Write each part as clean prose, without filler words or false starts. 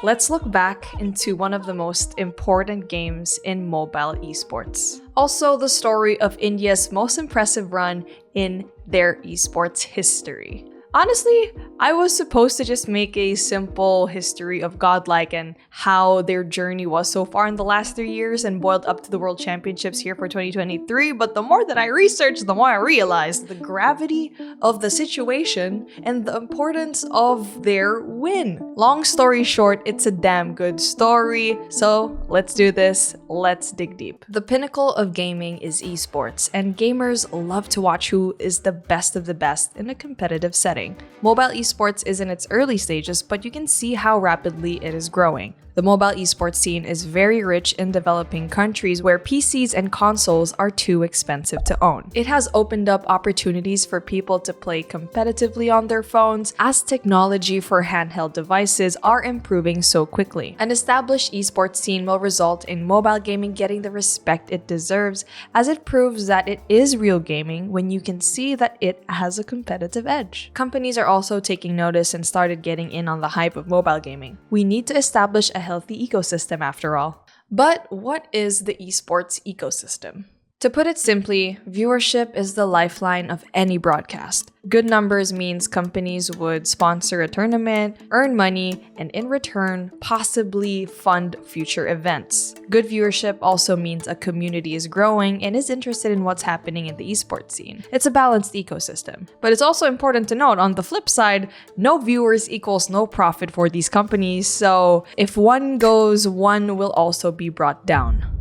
Let's look back into one of the most important games in mobile esports. Also, the story of India's most impressive run in their esports history. Honestly, I was supposed to just make a simple history of Godlike and how their journey was so far in the last 3 years and boiled up to the World Championships here for 2023, but the more that I researched, the more I realized the gravity of the situation and the importance of their win. Long story short, it's a damn good story, so let's do this, let's dig deep. The pinnacle of gaming is esports, and gamers love to watch who is the best of the best in a competitive setting. Mobile esports is in its early stages, but you can see how rapidly it is growing. The mobile esports scene is very rich in developing countries where PCs and consoles are too expensive to own. It has opened up opportunities for people to play competitively on their phones as technology for handheld devices are improving so quickly. An established esports scene will result in mobile gaming getting the respect it deserves, as it proves that it is real gaming when you can see that it has a competitive edge. Companies are also taking notice and started getting in on the hype of mobile gaming. We need to establish a healthy ecosystem after all. But what is the esports ecosystem? To put it simply, viewership is the lifeline of any broadcast. Good numbers means companies would sponsor a tournament, earn money, and in return, possibly fund future events. Good viewership also means a community is growing and is interested in what's happening in the esports scene. It's a balanced ecosystem. But it's also important to note, on the flip side, no viewers equals no profit for these companies, so if one goes, one will also be brought down.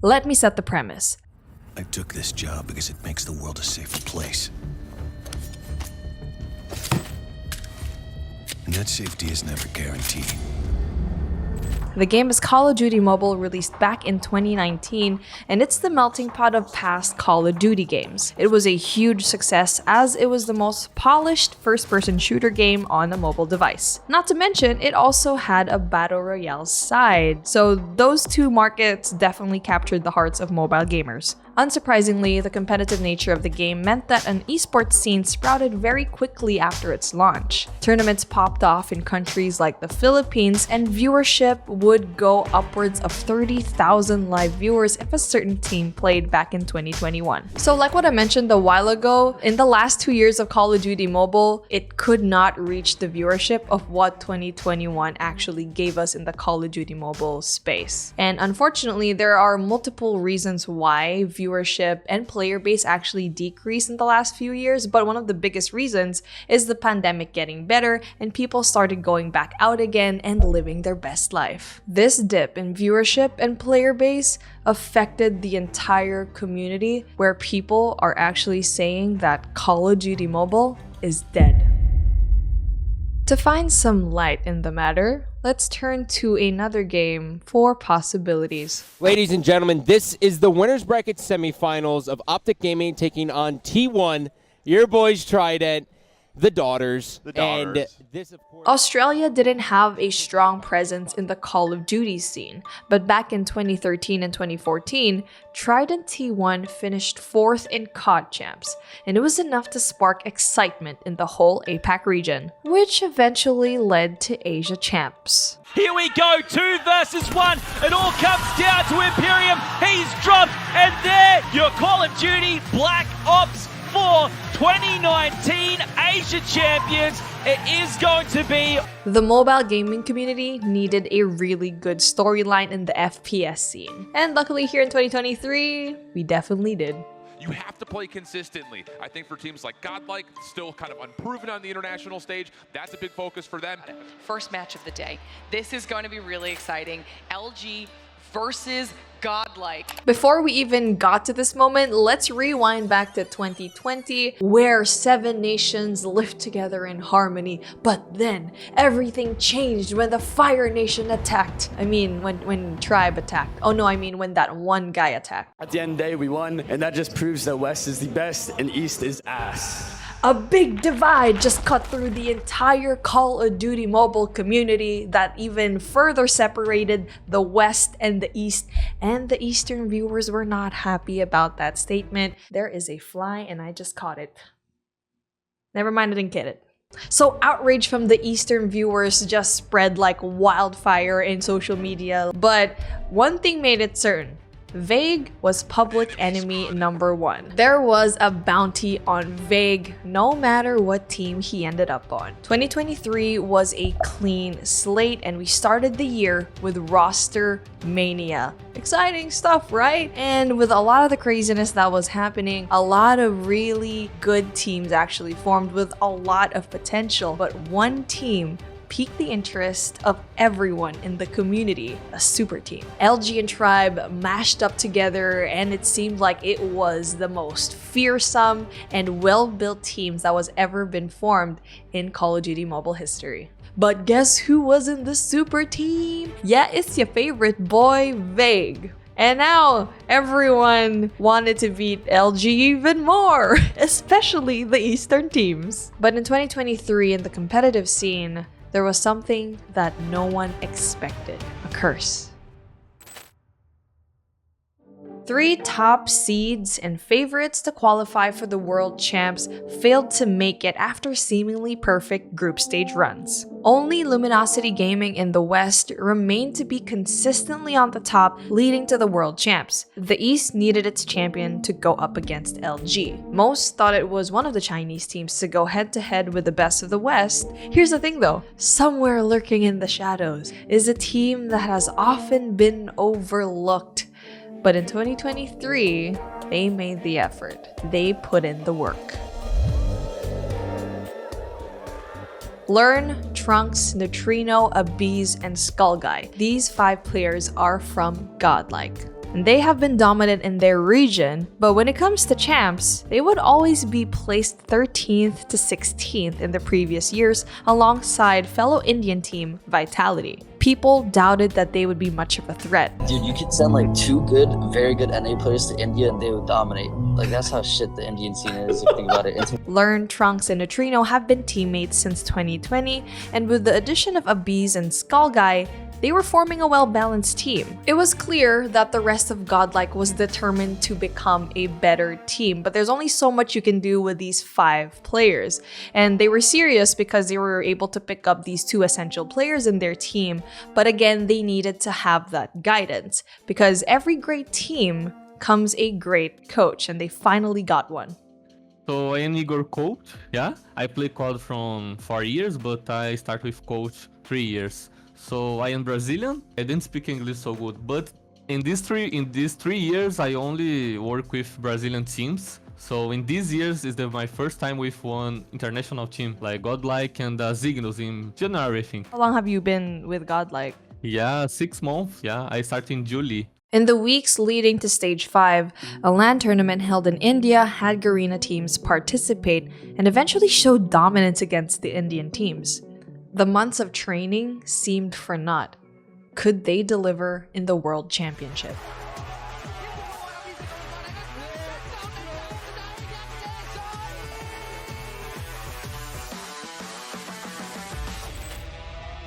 Let me set the premise. I took this job because it makes the world a safer place. And that safety is never guaranteed. The game is Call of Duty Mobile, released back in 2019, and it's the melting pot of past Call of Duty games. It was a huge success as it was the most polished first-person shooter game on a mobile device. Not to mention, it also had a battle royale side, so those two markets definitely captured the hearts of mobile gamers. Unsurprisingly, the competitive nature of the game meant that an esports scene sprouted very quickly after its launch. Tournaments popped off in countries like the Philippines, and viewership would go upwards of 30,000 live viewers if a certain team played back in 2021. So like what I mentioned a while ago, in the last 2 years of Call of Duty Mobile, it could not reach the viewership of what 2021 actually gave us in the Call of Duty Mobile space. And unfortunately, there are multiple reasons why viewership and player base actually decreased in the last few years, but one of the biggest reasons is the pandemic getting better and people started going back out again and living their best life. This dip in viewership and player base affected the entire community, where people are actually saying that Call of Duty Mobile is dead. To find some light in the matter, let's turn to another game for possibilities. Ladies and gentlemen, this is the winner's bracket semifinals of Optic Gaming taking on T1, your boys Trident, the Daughters. And this, of course, Australia didn't have a strong presence in the Call of Duty scene, but back in 2013 and 2014, Trident T1 finished 4th in COD Champs, and it was enough to spark excitement in the whole APAC region, which eventually led to Asia Champs. Here we go, 2 versus 1. It all comes down to Imperium. He's dropped, and there, your Call of Duty Black Ops 4 2019 Asia Champions. It is going to be. The mobile gaming community needed a really good storyline in the FPS scene. And luckily here in 2023, we definitely did. You have to play consistently. I think for teams like Godlike, still kind of unproven on the international stage, that's a big focus for them. First match of the day. This is going to be really exciting. LG versus Godlike. Before we even got to this moment, let's rewind back to 2020, where 7 nations lived together in harmony, but then everything changed when the Fire Nation attacked. I mean, when Tribe attacked. Oh no, I mean when that one guy attacked. At the end of the day, we won, and that just proves that West is the best and East is ass. A big divide just cut through the entire Call of Duty Mobile community that even further separated the West and the East, and the Eastern viewers were not happy about that statement. There is a fly and I just caught it. Never mind, I didn't get it. So outrage from the Eastern viewers just spread like wildfire in social media. But one thing made it certain. Vague was public enemy number one. There was a bounty on Vague no matter what team he ended up on. 2023 was a clean slate and we started the year with roster mania. Exciting stuff, right? And with a lot of the craziness that was happening, a lot of really good teams actually formed with a lot of potential. But one team piqued the interest of everyone in the community, a super team. LG and Tribe mashed up together and it seemed like it was the most fearsome and well-built teams that was ever been formed in Call of Duty Mobile history. But guess who was in the super team? Yeah, it's your favorite boy, Vague. And now everyone wanted to beat LG even more, especially the Eastern teams. But in 2023, in the competitive scene, there was something that no one expected, a curse. 3 top seeds and favorites to qualify for the World Champs failed to make it after seemingly perfect group stage runs. Only Luminosity Gaming in the West remained to be consistently on the top, leading to the World Champs. The East needed its champion to go up against LG. Most thought it was one of the Chinese teams to go head-to-head with the best of the West. Here's the thing though, somewhere lurking in the shadows is a team that has often been overlooked. But in 2023, they made the effort. They put in the work. Learn, Trunks, Neutrino, Abiz, and Skullguy. These 5 players are from Godlike. And they have been dominant in their region, but when it comes to champs, they would always be placed 13th to 16th in the previous years alongside fellow Indian team Vitality. People doubted that they would be much of a threat. Dude, you could send like 2 good, very good NA players to India and they would dominate. Like that's how shit the Indian scene is if you think about it. Learn, Trunks, and Neutrino have been teammates since 2020, and with the addition of Abiz and Skullguy, they were forming a well-balanced team. It was clear that the rest of Godlike was determined to become a better team, but there's only so much you can do with these 5 players. And they were serious because they were able to pick up these 2 essential players in their team, but again, they needed to have that guidance because every great team comes a great coach, and they finally got one. So I am Igor Coach, yeah. I play COD from 4 years, but I start with Coach 3 years. So I am Brazilian. I didn't speak English so good, but in these 3 years, I only work with Brazilian teams. So in these years is my first time with one international team like Godlike and Zignos in January, I think. How long have you been with Godlike? Yeah, 6 months. Yeah, I started in July. In the weeks leading to Stage 5, a LAN tournament held in India had Garena teams participate and eventually showed dominance against the Indian teams. The months of training seemed for naught. Could they deliver in the World Championship?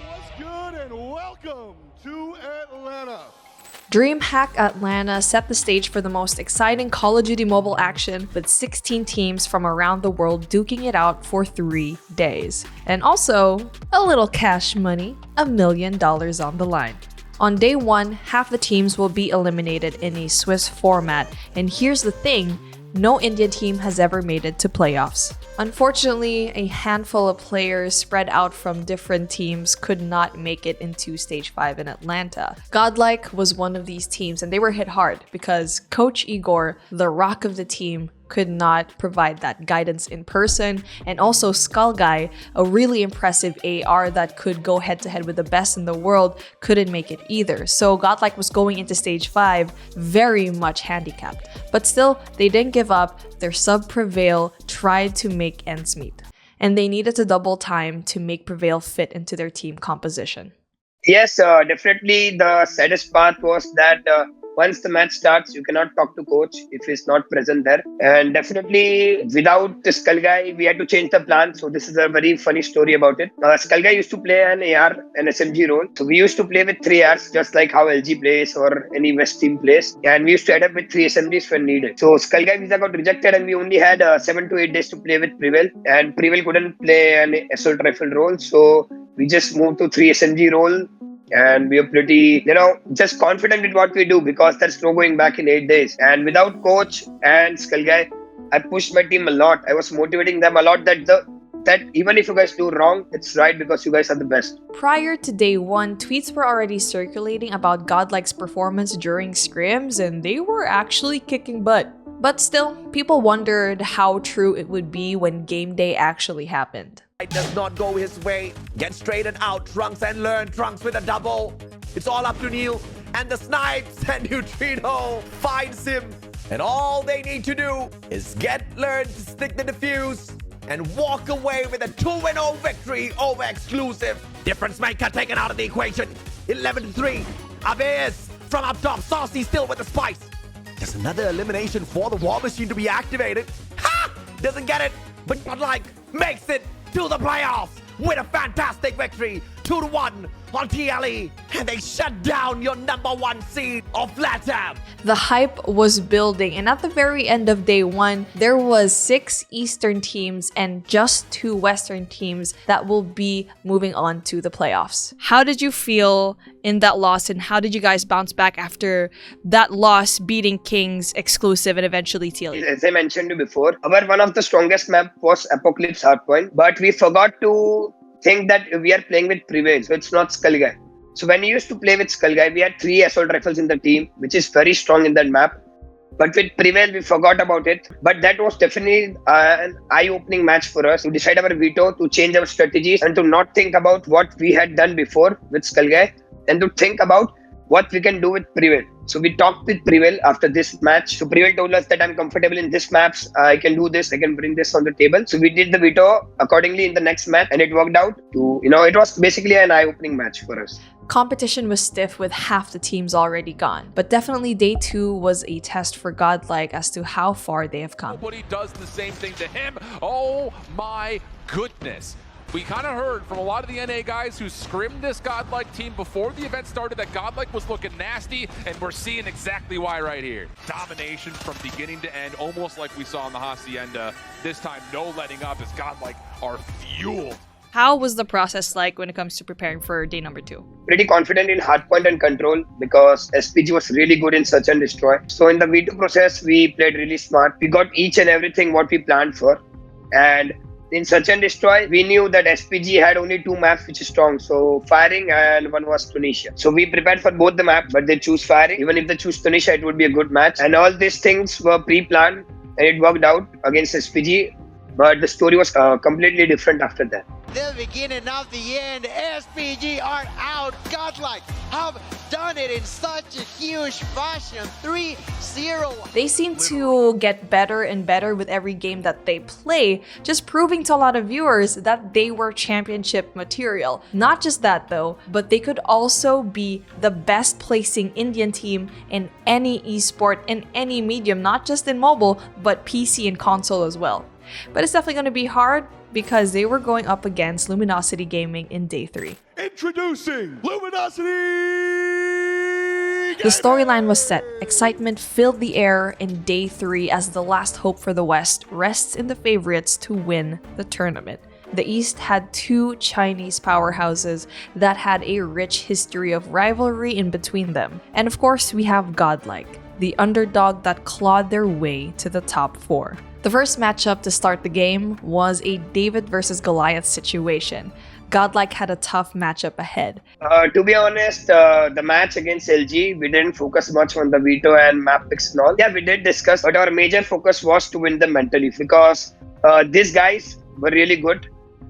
What's good and welcome to Atlanta. DreamHack Atlanta set the stage for the most exciting Call of Duty Mobile action with 16 teams from around the world duking it out for 3 days. And also, a little cash money, $1 million on the line. On day 1, half the teams will be eliminated in a Swiss format, and here's the thing, no Indian team has ever made it to playoffs. Unfortunately, a handful of players spread out from different teams could not make it into Stage 5 in Atlanta. Godlike was one of these teams, and they were hit hard because Coach Igor, the rock of the team, could not provide that guidance in person, and also Skullguy, a really impressive AR that could go head-to-head with the best in the world, couldn't make it either. So Godlike was going into Stage 5 very much handicapped. But still, they didn't give up. Their sub Prevail tried to make ends meet, and they needed to double time to make Prevail fit into their team composition. Yes, definitely the saddest part was that once the match starts, you cannot talk to coach if he's not present there. And definitely without the Skull Guy, we had to change the plan. So this is a very funny story about it. Skull Guy used to play an AR, an SMG role. So we used to play with 3 ARs, just like how LG plays or any West team plays. And we used to end up with 3 SMGs when needed. So Skull Guy visa got rejected and we only had 7 to 8 days to play with Prevail. And Prevail couldn't play an assault rifle role. So we just moved to 3 SMG role. And we are pretty, just confident with what we do because there's no going back in 8 days. And without coach and Skull Guy, I pushed my team a lot. I was motivating them a lot that even if you guys do wrong, it's right because you guys are the best. Prior to day 1, tweets were already circulating about Godlike's performance during scrims, and they were actually kicking butt. But still, people wondered how true it would be when game day actually happened. It does not go his way. Get straightened out, Trunks, and learn. Trunks with a double. It's all up to Neil. And the snipes and Neutrino finds him. And all they need to do is learn to stick the defuse and walk away with a 2-0 victory over Exclusive. Difference maker taken out of the equation. 11-3. Abyss from up top. Saucy still with the spice. There's another elimination for the War Machine to be activated. Ha! Doesn't get it, but Godlike makes it to the playoffs with a fantastic victory, 2-1 on TLE, and they shut down your #1 seed of LATAM. The hype was building, and at the very end of day 1, there was 6 Eastern teams and just 2 Western teams that will be moving on to the playoffs. How did you feel in that loss, and how did you guys bounce back after that loss, beating Kings, Exclusive, and eventually TLE? As I mentioned before, one of the strongest map was Apocalypse Hardpoint, but we forgot to think that we are playing with Prevail, so it's not Skull Guy. So when we used to play with Skull Guy, we had 3 assault rifles in the team, which is very strong in that map. But with Prevail, we forgot about it. But that was definitely an eye-opening match for us to decide our veto, to change our strategies, and to not think about what we had done before with Skull Guy, and to think about what we can do with Prevail. So we talked with Prevail after this match. So Prevail told us that I'm comfortable in this maps. I can do this. I can bring this on the table. So we did the veto accordingly in the next match, and it worked out. It was basically an eye-opening match for us. Competition was stiff with half the teams already gone, but definitely day 2 was a test for Godlike as to how far they have come. Nobody does the same thing to him. Oh my goodness. We kind of heard from a lot of the NA guys who scrimmed this Godlike team before the event started that Godlike was looking nasty, and we're seeing exactly why right here. Domination from beginning to end, almost like we saw in the Hacienda. This time, no letting up as Godlike are fueled. How was the process like when it comes to preparing for day number 2? Pretty confident in hardpoint and control because SPG was really good in search and destroy. So in the V2 process, we played really smart. We got each and everything what we planned for. And in search and destroy, we knew that SPG had only 2 maps which is strong. So firing and one was Tunisia. So we prepared for both the maps, but they choose firing. Even if they choose Tunisia, it would be a good match. And all these things were pre-planned and it worked out against SPG. But the story was completely different after that. The beginning of the end, SPG are out. Godlike have done it in such a huge fashion, 3-0. They seem to get better and better with every game that they play, just proving to a lot of viewers that they were championship material. Not just that though, but they could also be the best placing Indian team in any esport, in any medium, not just in mobile, but PC and console as well. But it's definitely going to be hard because they were going up against Luminosity Gaming in day 3. Introducing Luminosity! The storyline was set. Excitement filled the air in day 3 as the last hope for the West rests in the favorites to win the tournament. The East had 2 Chinese powerhouses that had a rich history of rivalry in between them. And of course, we have Godlike, the underdog that clawed their way to the top 4. The first matchup to start the game was a David versus Goliath situation. Godlike had a tough matchup ahead. To be honest, the match against LG, we didn't focus much on the veto and map picks and all. Yeah, we did discuss, but our major focus was to win them mentally because these guys were really good.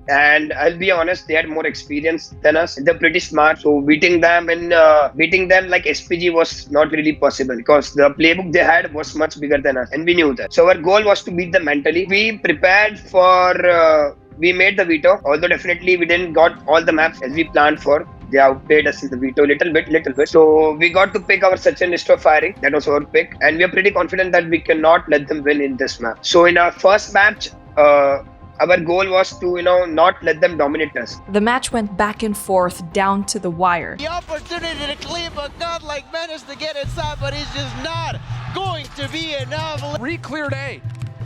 And I'll be honest, they had more experience than us. They're pretty smart. So beating them like SPG was not really possible because the playbook they had was much bigger than us. And we knew that. So our goal was to beat them mentally. We prepared for, we made the veto. Although definitely we didn't got all the maps as we planned for. They outplayed us in the veto little bit. So we got to pick our Sachin instead of firing. That was our pick. And we are pretty confident that we cannot let them win in this match. So in our first match, our goal was to, not let them dominate us. The match went back and forth down to the wire. The opportunity to clean, but Godlike managed to get inside, but he's just not going to be enough. Re-cleared A.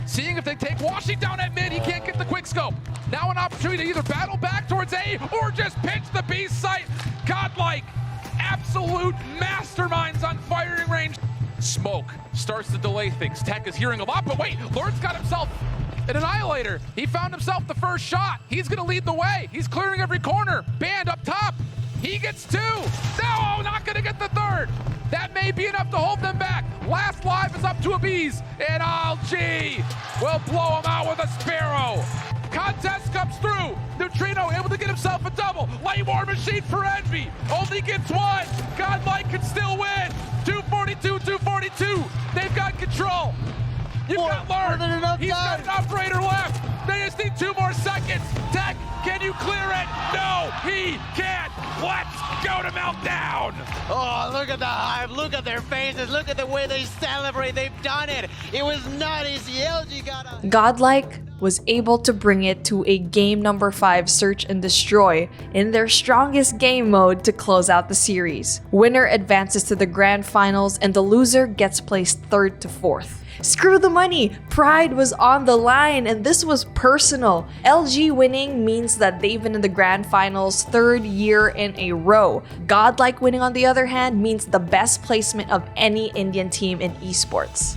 Seeing if they take Washing down at mid, he can't get the quick scope. Now an opportunity to either battle back towards A or just pinch the B site. Godlike, absolute masterminds on firing range. Smoke starts to delay things. Tech is hearing a lot, but wait, Lord's got himself an annihilator. He found himself the first shot. He's gonna lead the way. He's clearing every corner. Band up top. He gets 2. No, not gonna get the 3rd. That may be enough to hold them back. Last live is up to a bees, and LG will blow him out with a Sparrow. Contest comes through. Neutrino able to get himself a double. Light War Machine for Envy. Only gets 1. Godlike can still win. 242, 242. They've got control. You've got Lord. He's got an operator left. They just need 2 more seconds. Tech, can you clear it? No, he can't. Let's go to Meltdown. Oh, look at the hype. Look at their faces. Look at the way they celebrate. They've done it. It was not easy. LG got a... Godlike was able to bring it to a game number 5 search and destroy in their strongest game mode to close out the series. Winner advances to the grand finals and the loser gets placed 3rd to 4th. Screw the money! Pride was on the line and this was personal. LG winning means that they've been in the grand finals 3rd year in a row. Godlike winning on the other hand means the best placement of any Indian team in esports.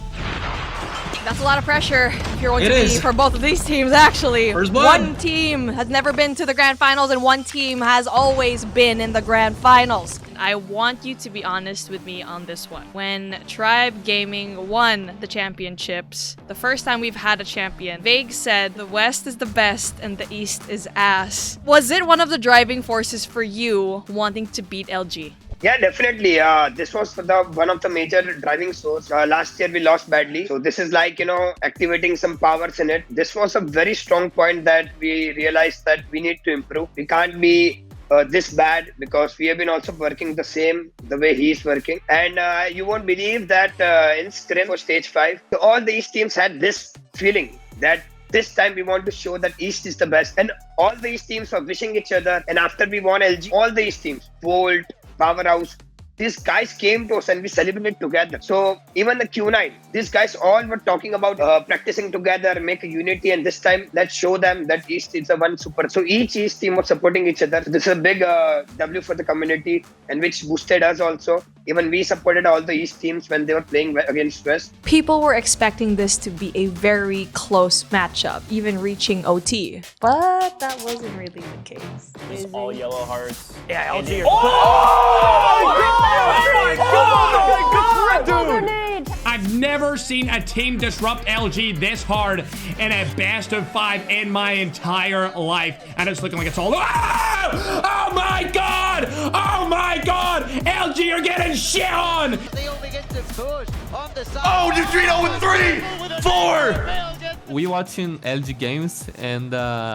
That's a lot of pressure if you're going to be for both of these teams, actually. One team has never been to the grand finals and one team has always been in the grand finals. I want you to be honest with me on this one. When Tribe Gaming won the championships, the first time we've had a champion, Vague said the West is the best and the East is ass. Was it one of the driving forces for you wanting to beat LG? Yeah, definitely. This was one of the major driving source. Last year we lost badly. So this is like, activating some powers in it. This was a very strong point that we realized that we need to improve. We can't be this bad because we have been also working the way he's working. And you won't believe that in Scrim for stage 5, so all the East teams had this feeling that this time we want to show that East is the best. And all the East teams were wishing each other. And after we won LG, all the East teams, Volt, Powerhouse, these guys came to us and we celebrated together. So even the Q9, these guys all were talking about practicing together, make a unity, and this time let's show them that East is a one super. So each East team was supporting each other. So this is a big W for the community and which boosted us also. Even we supported all the East teams when they were playing against West. People were expecting this to be a very close matchup, even reaching OT. But that wasn't really the case. It's all yellow hearts. Yeah, LG. Oh my god, dude! I've never seen a team disrupt LG this hard in a best of 5 in my entire life. And it's looking like it's all... Oh my god! Oh my god! LG, you're getting shit on! They only get to push on the side. Oh, Neutrino with 3, 4! We watching LG games and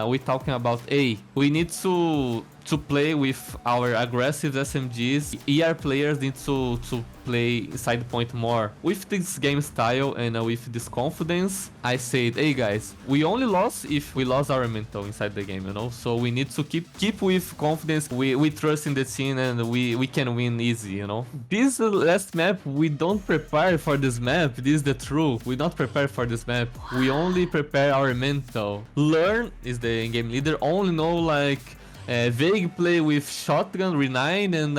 we talking about we need to play with our aggressive SMGs. ER players need to play side point more. With this game style and with this confidence, I said, hey guys, we only lost if we lost our mental inside the game, So we need to keep with confidence. We trust in the team and we can win easy, This last map, we don't prepare for this map. This is the truth. We don't prepare for this map. We only prepare our mental. Learn is the game leader. Only know Vague play with shotgun, Renine, and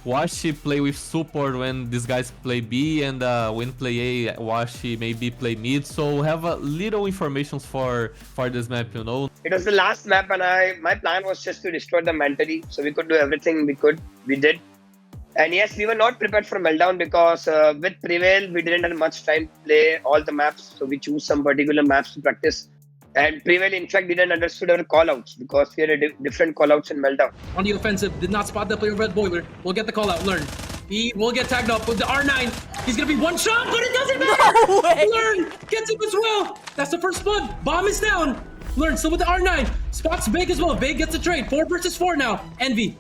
Washi play with support when these guys play B, and when play A, Washi maybe play mid. So we have a little information for this map, It was the last map, and my plan was just to destroy them mentally, so we could do everything we could. We did. And yes, we were not prepared for Meltdown because with Prevail, we didn't have much time to play all the maps, so we choose some particular maps to practice. And Prevail, in fact, didn't understand our callouts because we had different callouts in Meltdown. On the offensive, did not spot the player Red Boiler. We'll get the callout, learn. He will get tagged up with the R9. He's going to be one shot, but it doesn't matter. No way. Learn gets him as well. That's the first blood. Bomb is down. Learn still with the R9. Spots Big as well. Big gets a trade. 4 versus 4 now. Envy.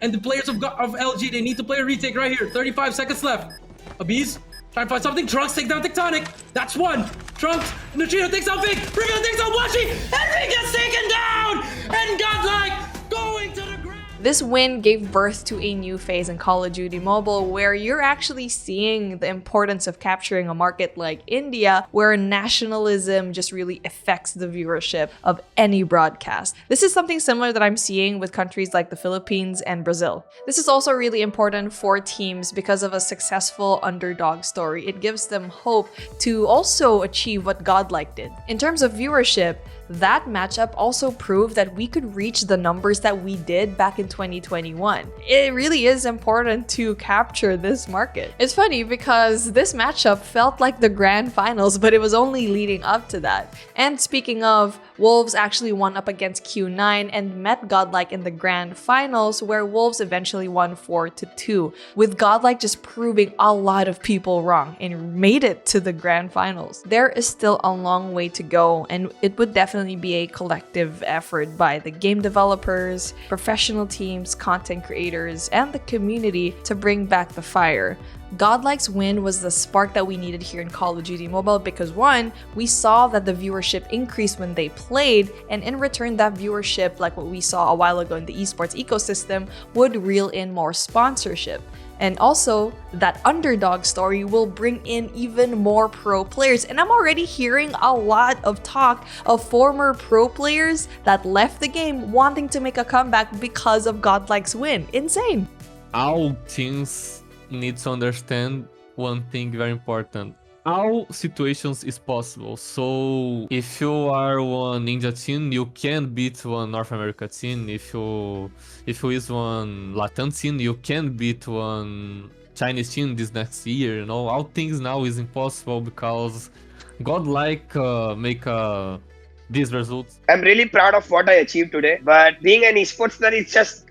And the players of LG, they need to play a retake right here. 35 seconds left. Abiz, try and find something. Trunks take down Tectonic. That's one. Trunks, Neutrino takes out Vic. Reveal takes out Washi. And Vic gets taken down. And Godlike going to the ground. This win gave birth to a new phase in Call of Duty Mobile where you're actually seeing the importance of capturing a market like India, where nationalism just really affects the viewership of any broadcast. This is something similar that I'm seeing with countries like the Philippines and Brazil. This is also really important for teams because of a successful underdog story. It gives them hope to also achieve what Godlike did. In terms of viewership, that matchup also proved that we could reach the numbers that we did back in 2021. It really is important to capture this market. It's funny because this matchup felt like the grand finals, but it was only leading up to that. And speaking of, Wolves actually won up against Q9 and met Godlike in the grand finals, where Wolves eventually won 4-2, with Godlike just proving a lot of people wrong and made it to the grand finals. There is still a long way to go, and it would definitely be a collective effort by the game developers, professional teams, content creators, and the community to bring back the fire. Godlike's win was the spark that we needed here in Call of Duty Mobile because one, we saw that the viewership increased when they played, and in return that viewership, like what we saw a while ago in the esports ecosystem, would reel in more sponsorship. And also, that underdog story will bring in even more pro players. And I'm already hearing a lot of talk of former pro players that left the game wanting to make a comeback because of Godlike's win. Insane! All teams need to understand one thing very important. All situations is possible. So if you are one Ninja team, you can beat one North America team. If you is one Latin team, you can beat one Chinese team this next year. You know, all things now is impossible because Godlike make these results. I'm really proud of what I achieved today, but being an esports player, it's just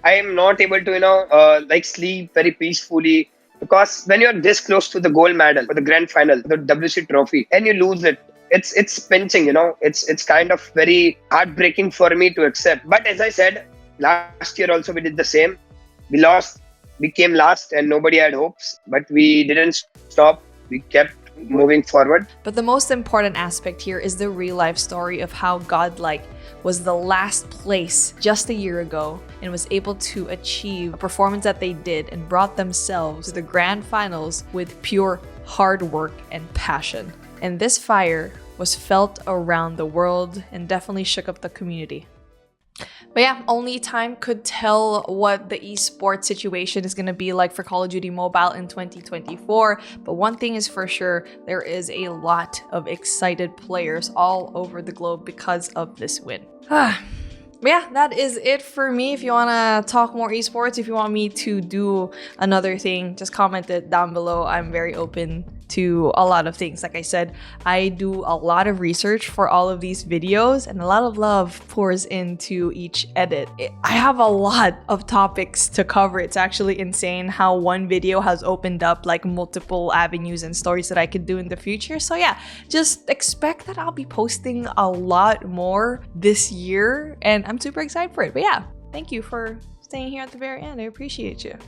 I am not able to, like sleep very peacefully, because when you're this close to the gold medal or the grand final, the WC trophy, and you lose it, it's pinching, it's kind of very heartbreaking for me to accept. But as I said, last year also we did the same. We lost, we came last and nobody had hopes, but we didn't stop. We kept moving forward. But the most important aspect here is the real life story of how Godlike was the last place just a year ago and was able to achieve a performance that they did and brought themselves to the grand finals with pure hard work and passion. And this fire was felt around the world and definitely shook up the community. But yeah, only time could tell what the esports situation is going to be like for Call of Duty Mobile in 2024. But one thing is for sure, there is a lot of excited players all over the globe because of this win. Yeah, that is it for me. If you want to talk more esports, if you want me to do another thing, just comment it down below. I'm very open to a lot of things. Like I said, I do a lot of research for all of these videos and a lot of love pours into each edit. I have a lot of topics to cover. It's actually insane how one video has opened up like multiple avenues and stories that I could do in the future. So yeah, just expect that I'll be posting a lot more this year and I'm super excited for it. But yeah, thank you for staying here at the very end. I appreciate you.